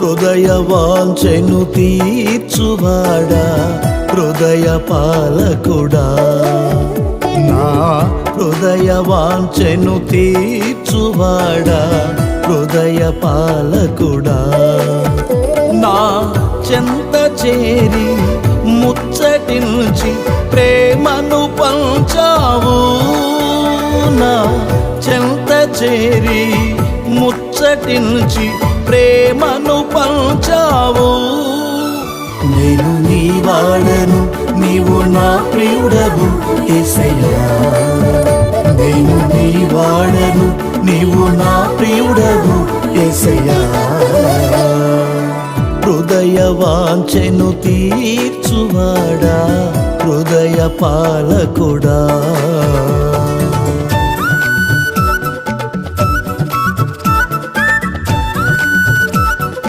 హృదయ వాంఛను తీర్చువాడా హృదయ పాలకుడా నా హృదయ వాంఛను తీర్చువాడా హృదయ పాలకుడా నా చెంత చేరి ముచ్చటించి ప్రేమను పంచావు నా చెంత చేరి ముచ్చటించి ప్రేమను పంచావు నేను నీ వాడను నీవు నా ప్రియుడవు యేసయ్యా నేను నీ వాడను నీవు నా ప్రియుడవు యేసయ్యా హృదయ వాంఛను తీర్చువాడా హృదయ పాలకుడా